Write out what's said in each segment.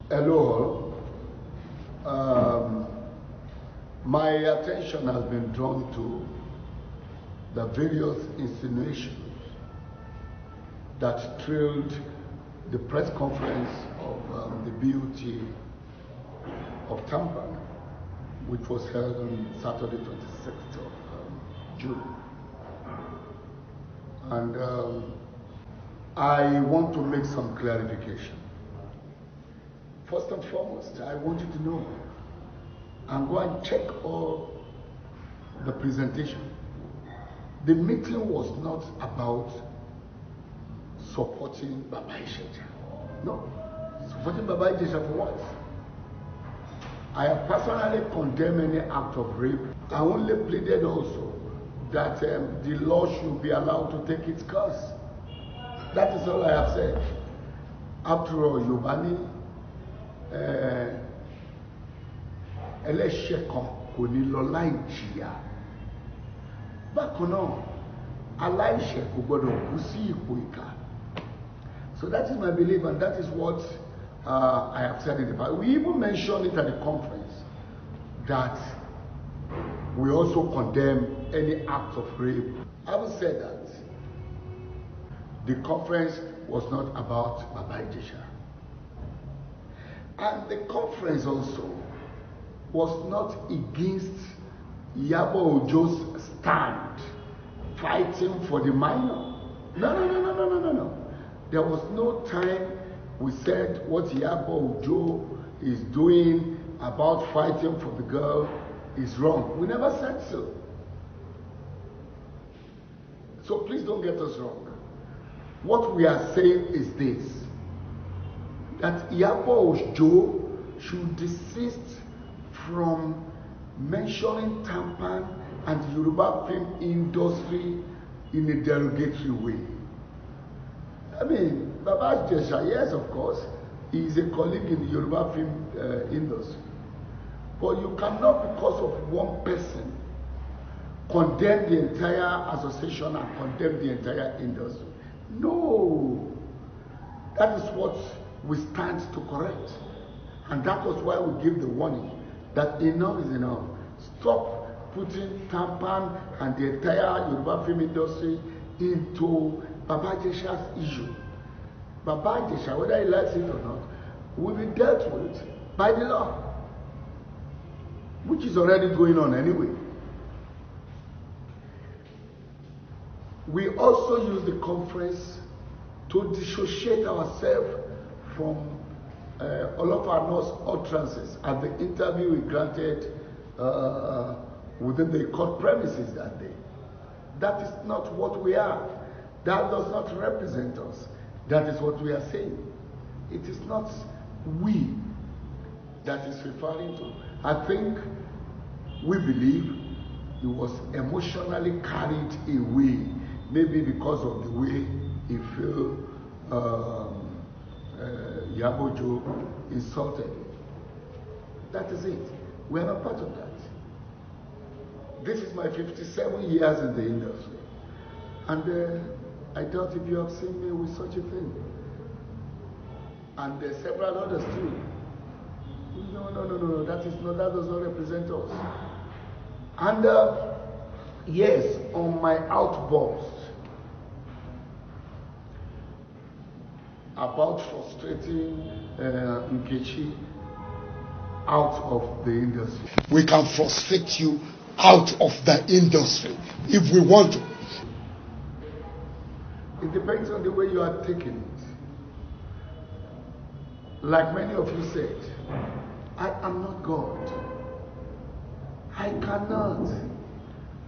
Hello. My attention has been drawn to the various insinuations that trailed the press conference of the BOT of Tampa, which was held on Saturday, 26th of June. And I want to make some clarification. First and foremost, I want you to know and go and check all the presentation. The meeting was not about supporting Baba Ijesha. No, supporting Baba Ijesha for what? I have personally condemned any act of rape. I only pleaded also that the law should be allowed to take its course. That is all I have said. After all, Yobani, ẹlẹ́ṣẹ̀ kan kò ní lọ láì jìyà. Bákan náà, aláìṣẹ̀ kò gbọdọ̀ kú sí ipò ìkà. So that is my belief, and that is what I have said in the past. We even mentioned it at the conference that we also condemn any act of rape. Having said that, the conference was not about Baba Ijesha. And the conference also was not against Iyabo Ojo's stand, fighting for the minor. No. There was no time we said what Iyabo Ojo is doing about fighting for the girl is wrong. We never said so. So please don't get us wrong. What we are saying is this, that Iyabo Ojo should desist from mentioning Tampan and the Yoruba film industry in a derogatory way. I mean, Baba Ijesha, yes, of course, he is a colleague in the Yoruba film industry. But you cannot, because of one person, condemn the entire association and condemn the entire industry. No. That is what we stand to correct. And that was why we gave the warning that enough is enough. Stop putting Tampan and the entire Yoruba film industry into Baba Ijesha's issue. Baba Ijesha, whether he likes it or not, will be dealt with by the law, which is already going on anyway. We also use the conference to dissociate ourselves from all of our nurse utterances at the interview we granted within the court premises that day. That is not what we are. That does not represent us. That is what we are saying. It is not we that is referring to. I think we believe he was emotionally carried away, maybe because of the way he felt Iyabo Ojo insulted him. That is it. We are not part of that. This is my 57 years in the industry. And I doubt if you have seen me with such a thing. And several others too. No. That does not represent us. And yes, on my outburst about frustrating Nkechi out of the industry. We can frustrate you out of the industry if we want to. It depends on the way you are taking it. Like many of you said, I am not God. I cannot.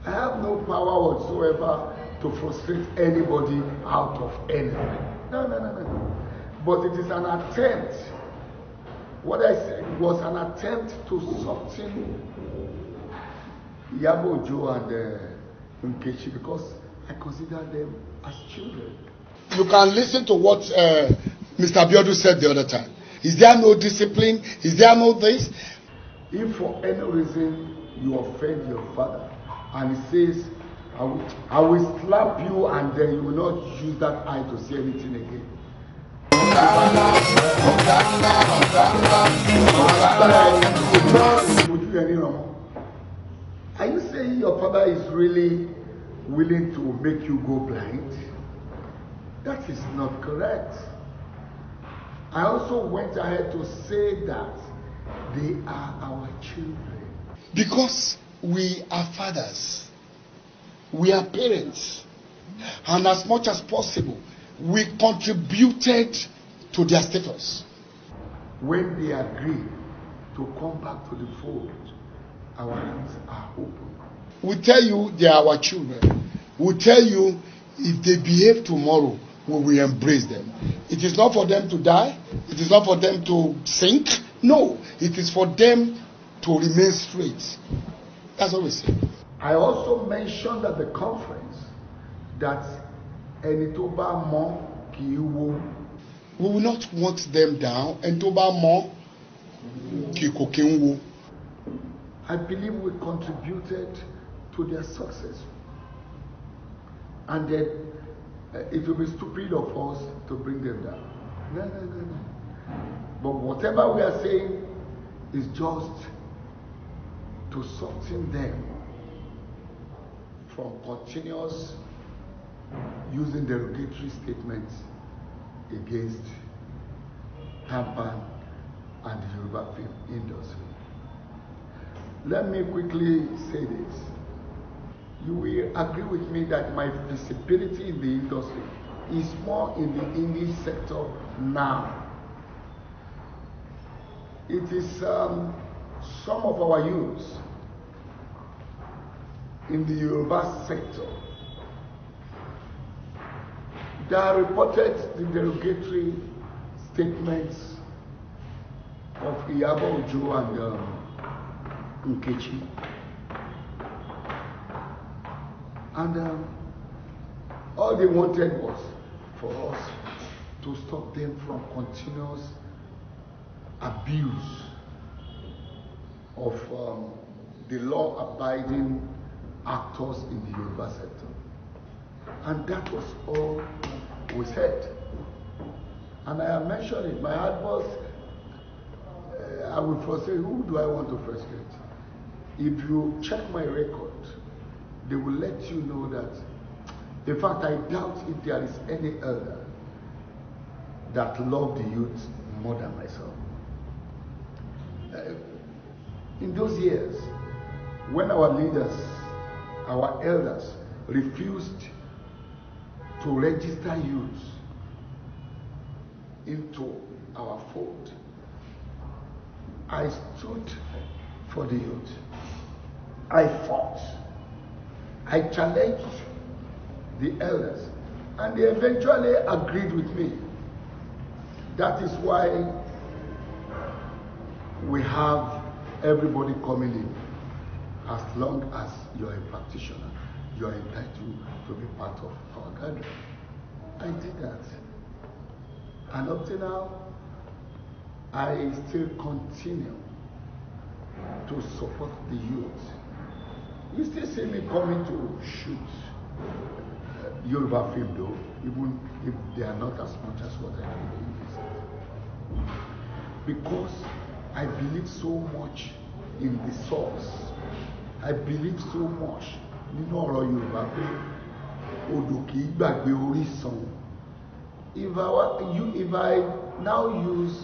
I have no power whatsoever to frustrate anybody out of anything. No. But it is an attempt. What I said was an attempt to soften Iyabo Ojo and Nkechi, because I consider them as children. You can listen to what Mr. Abiodun said the other time. Is there no discipline? Is there no this? If for any reason you offend your father and he says, I will slap you and then you will not use that eye to see anything again, Are you saying your father is really willing to make you go blind? That is not correct. I also went ahead to say that they are our children. Because we are fathers, we are parents, and as much as possible, we contributed to their status. When they agree to come back to the fold, our hands are open. We tell you they are our children. We tell you if they behave tomorrow, we will embrace them. It is not for them to die. It is not for them to sink. No, it is for them to remain straight. That's what we say. I also mentioned at the conference that Enitoba Mo Kiwo. We will not want them down. Enitoba Mo Kikokenwo. I believe we contributed to their success. And then it will be stupid of us to bring them down. No. But whatever we are saying is just to soften them from continuous using derogatory statements against Tampan and the Yoruba film industry. Let me quickly say this. You will agree with me that my visibility in the industry is more in the English sector now. It is some of our youths in the Yoruba sector that reported the derogatory statements of Iyabo Ojo and Nkechi. And all they wanted was for us to stop them from continuous abuse of the law-abiding actors in the Yoruba sector. And that was all we said. And I have mentioned it. My advice, I will frustrate. Who do I want to frustrate? If you check my record, they will let you know that, in fact, I doubt if there is any elder that loved the youth more than myself. In those years, when our leaders, our elders, refused to register youths into our fold, I stood for the youth. I fought. I challenged the elders, and they eventually agreed with me. That is why we have everybody coming in. As long as you're a practitioner, you're entitled to be part of our gathering. I did that. And up to now, I still continue to support the youth. You still see me coming to shoot Yoruba film though, even if they are not as much as what I do in this. Because I believe so much in the source. I believe so much nínú ọ̀rọ̀ Yorùbá pé odò kì í gbàgbé orísun. If I now use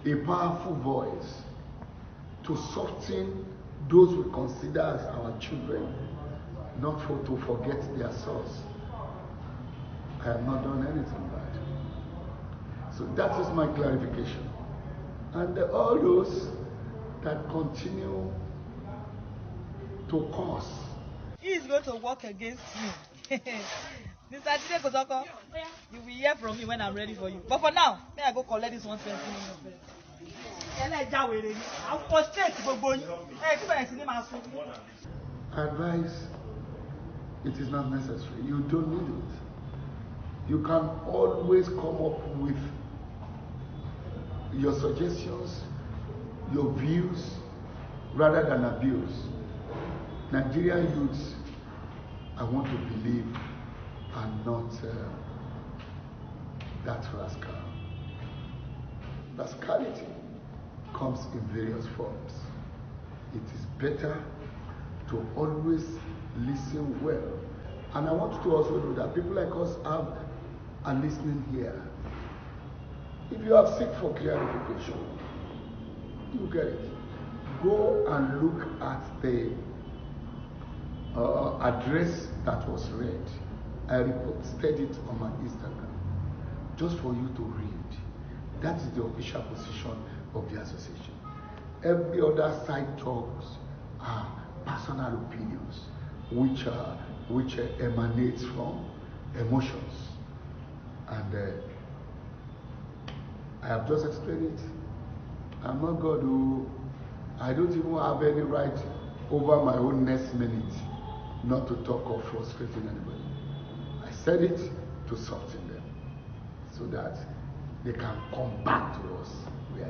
a powerful voice to soften those we consider as our children, not to forget their source, I have not done anything bad. So that is my clarification. And all those that continue to cause. He is going to work against you. Mr. Jide Kosoko, you will hear from me when I'm ready for you. But for now, may I go collect this 120 million. I'll frustrate you. Advice, it is not necessary. You don't need it. You can always come up with your suggestions, your views, rather than abuse. Nigerian youths, I want to believe, are not that rascal. Rascality comes in various forms. It is better to always listen well. And I want you to also know that people like us are listening here. If you have seek for clarification, you get it. Go and look at the address that was read. I posted it on my Instagram just for you to read. That is the official position of the association. Every other side talks are personal opinions which emanates from emotions. And I have just explained it. I'm not God who, I don't even have any right over my own next minute not to talk or frustrating anybody. I said it to soften them so that they can come back to us.